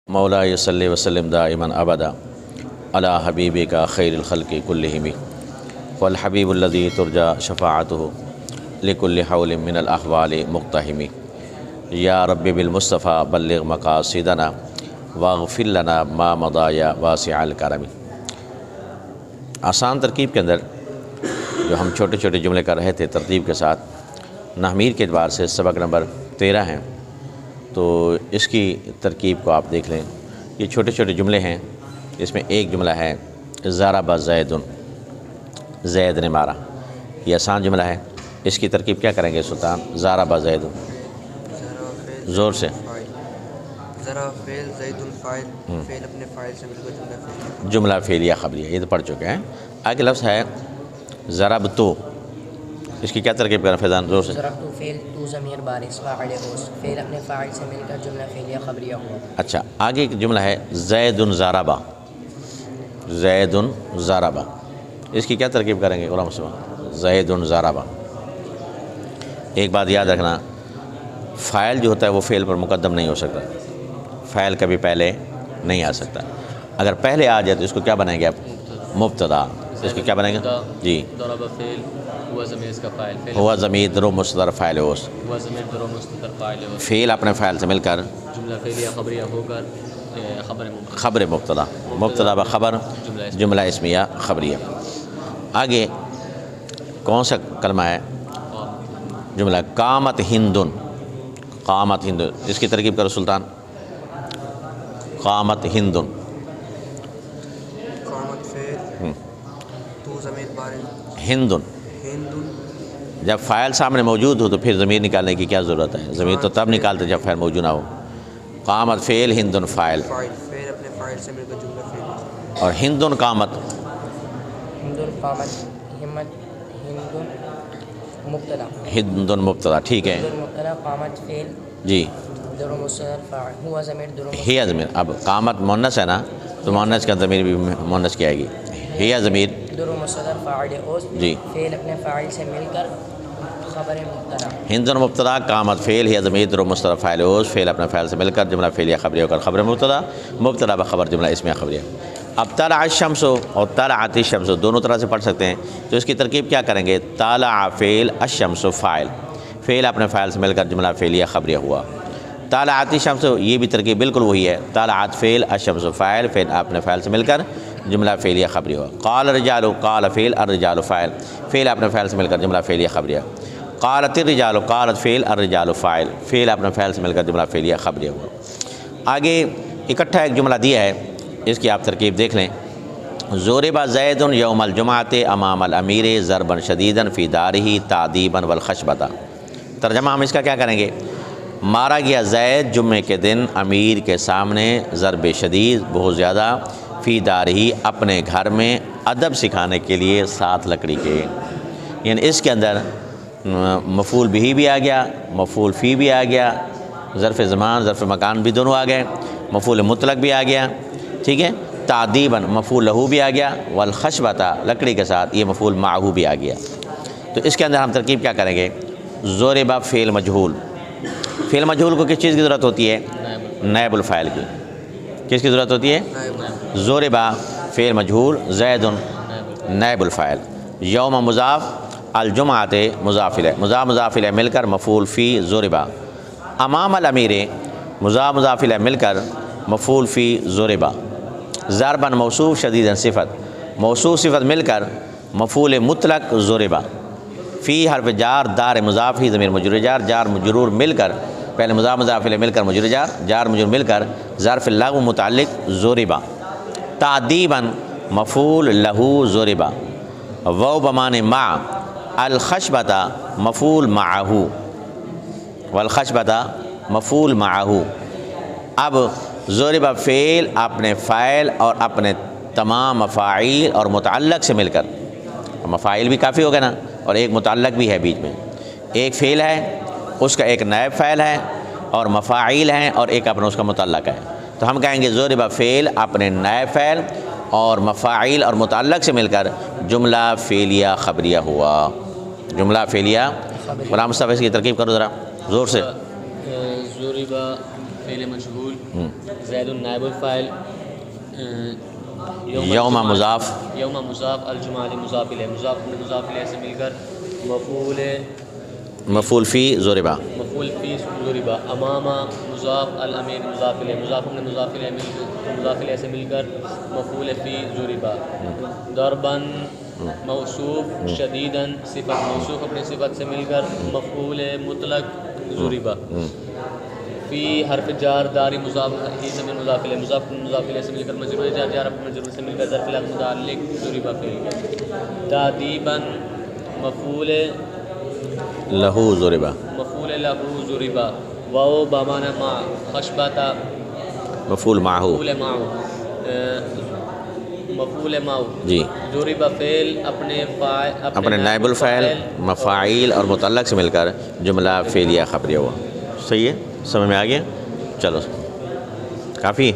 مولا صلی وسلم دائما ابدا علی حبیبک خیر الخلق کلہم والحبیب الذی ترجى شفاعته لکل حول من الاحوال مقتحم یا رب بالمصطفیٰ بلغ مقاصدنا واغفر لنا ما مضى یا واسع الکرم۔ آسان ترکیب کے اندر جو ہم چھوٹے چھوٹے جملے کر رہے تھے ترتیب کے ساتھ، نحمیر کے اعتبار سے سبق نمبر 13 ہیں، تو اس کی ترکیب کو آپ دیکھ لیں۔ یہ چھوٹے چھوٹے جملے ہیں، اس میں ایک جملہ ہے ضرب زید، زید نے مارا، یہ آسان جملہ ہے۔ اس کی ترکیب کیا کریں گے سلطان؟ ضرب زید، زور سے۔ ضرب فعل، زید فاعل، فعل اپنے فاعل سے مل کر جملہ فعلیہ خبریہ، یہ تو پڑھ چکے ہیں۔ آگے لفظ ہے ضرب تو، اس کی کیا ترکیب کریں فیضان؟ زور سے۔ ضرب تو فعل، تو ضمیر بارش فاعل ہوس، فعل اپنے فاعل سے مل کر جملہ فعلیہ خبریہ ہوا۔ اچھا، آگے ایک جملہ ہے زید ضربہ، زید ضربہ، اس کی کیا ترکیب کریں گے غلام مسلم؟ زید ضربہ۔ ایک بات یاد رکھنا، فاعل جو ہوتا ہے وہ فعل پر مقدم نہیں ہو سکتا، فاعل کبھی پہلے نہیں آ سکتا۔ اگر پہلے آ جائے تو اس کو کیا بنائیں گے آپ؟ مبتدا۔ اس کو کیا بنائیں گے؟ جی، ضرب فعل ہوا ضمیر اس کا فاعل، ہوا ضمیر ضرب مستتر فاعل ہوس، ہوا ضمیر ضرب مستتر فاعل ہو، فعل اپنے فاعل سے مل کر جملہ فعلیہ خبریہ ہو کر خبر مبتدا، خبر مبتدا، مبتدا بخبر جملہ اسمیہ خبریہ۔ آگے کون سا کلمہ ہے؟ جملہ قامت ہندن، قامت ہندن، اس کی ترکیب کرو سلطان۔ قامت ہندن، قامت فعل، تو ضمیر بارش، ہندن۔ ہند، جب فاعل سامنے موجود ہو تو پھر ضمیر نکالنے کی کیا ضرورت ہے؟ ضمیر تو تب نکالتے جب فاعل موجود نہ ہو۔ قامت فعل، ہندن فاعل، فاعل، فعل اپنے فاعل سے مل کر جملہ فعلیہ۔ اور ہندن قامت، ہندن قامت، ہمت، ہندن مبتدا، ہندن مبتدا، ٹھیک ہے ہندن مبتدا، قامت فعل، جی۔ ضرب مستتر فاعل، ہوا ضمیر ضرب ہی ضمیر، اب قامت مونس ہے نا تو مونس کا ضمیر بھی مونس کی آئے گی۔ ہی ضمیر، ضرب مستتر فاعل اوس، جی۔ فعل اپنے فاعل سے مل کر خبر مبتدا، ہندن مبتدا، قامت فعل، ہی ضمیر ضرب مستتر فاعل ہوس، فعل اپنے فاعل سے مل کر جملہ فعلیہ خبریہ ہو کر خبر مبتدا، مبتدا بخبر جملہ اسمیہ خبریہ۔ اب طلع الشمس اور طلعت الشمس دونوں طرح سے پڑھ سکتے ہیں، تو اس کی ترکیب کیا کریں گے؟ طلع فعل، الشمس فاعل، فعل اپنے فاعل سے مل کر جملہ فعلیہ خبریہ ہوا۔ طلعت الشمس، یہ بھی ترکیب بالکل وہی ہے، طلعت فعل، الشمس فاعل، فعل اپنے فاعل سے مل کر جملہ فعلیہ خبریہ ہوا۔ قال الرجال، قال فعل، الرجال فاعل، فعل اپنے فاعل سے مل کر جملہ فعلیہ خبریہ۔ قالت الرجال، قالت فعل، الرجال فاعل، فعل اپنے فاعل سے مل کر جملہ فعلیہ خبریہ ہوا۔ آگے اکٹھا ایک جملہ دیا ہے، اس کی آپ ترکیب دیکھ لیں۔ ضرب زید یوم الجمعۃ امام الامیر ضربا شدیدا فی دارہ تعذیبا والخشبۃ۔ ترجمہ ہم اس کا کیا کریں گے؟ مارا گیا زید جمعے کے دن امیر کے سامنے ضرب شدید، بہت زیادہ، فی دارہ اپنے گھر میں، ادب سکھانے کے لیے 7 لکڑی کے، یعنی اس کے اندر مفعول بھی آ گیا، مفعول فی بھی آ گیا، ظرف زمان ظرف مکان بھی دونوں آ گئے، مفعول مطلق بھی آ گیا، ٹھیک ہے، تعذیباً مفعول لہو بھی آ گیا، والخشبۃ لکڑی کے ساتھ یہ مفعول معہو بھی آ گیا۔ تو اس کے اندر ہم ترکیب کیا کریں گے؟ ضرب فعل مجہول، فعل مجہول کو کس چیز کی ضرورت ہوتی ہے؟ نائب الفاعل کی۔ کس کی ضرورت ہوتی ہے؟ ضرب فعل مجہول، زید نائب الفاعل، یوم مضاف، الجمعۃ مضاف الیہ، مضاف الیہ مل کر مفعول فی ضرب، امام الامیر مضاف الیہ مل کر مفعول فی ضرب، ضربا موصوف شدیدا صفت، موصوف صفت مل کر مفعول مطلق ضرب، فی حرف جار، دار مضاف، ہی ضمیر مجرور جار، جار مجرور مل کر، پہلے مضاف الیہ مل کر مجرور جار، جار مجرور مل کر ظرف لغو متعلق ضرب، تعذیبا مفعول لہو ضرب، وہ بمعنی مع، الخشبۃ مفعول معہ، والخشبۃ مفعول معہ۔ اب ضرب فعل اپنے فاعل اور اپنے تمام مفاعیل اور متعلق سے مل کر، مفاعیل بھی کافی ہو گئے نا، اور ایک متعلق بھی ہے بیچ میں، ایک فعل ہے، اس کا ایک نائب فاعل ہے، اور مفاعیل ہیں، اور ایک اپنا اس کا متعلق ہے، تو ہم کہیں گے ضرب فعل اپنے نائب فاعل اور مفاعیل اور متعلق سے مل کر جملہ فعلیہ خبریہ ہوا، جملہ فعلیہ۔ غلام مصطفیٰ اس کی ترکیب کرو ذرا زور سے۔ ضرب فعل مجہول، زید نائب الفاعل یوم مضاف یوم مضاف الجمعہ مضاف الیہ مضاف الیہ سے مل کر مفعول فی ضربہ مفعول فی ضربہ امامہ مضاف الامیر مضاف الیہ مضاف الیہ سے مل کر مفعول فی ضربہ ضرباً موصوف شدیداً صفت موصوف اپنے صفت سے مل کر مفعول مطلق ضربہ فی حرف جار داری مضاف ہی ضمیر مضاف الیہ مضاف الیہ سے مل کر مجرور جار جار مجرور سے مل کر ظرف الحق متعلق ضربہ فعل تادیباً مفعول لہو ضربہ مفعول لہو ضربہ واو بمعنی ما خشبتا مفعول معہو مفعول معو جی ضربہ فعل اپنے نائب الفاعل مفاعیل اور متعلق سے مل کر جملہ فعلیہ خبریہ ہوا. صحیح ہے، سمجھ میں آ گیا؟ چلو کافی.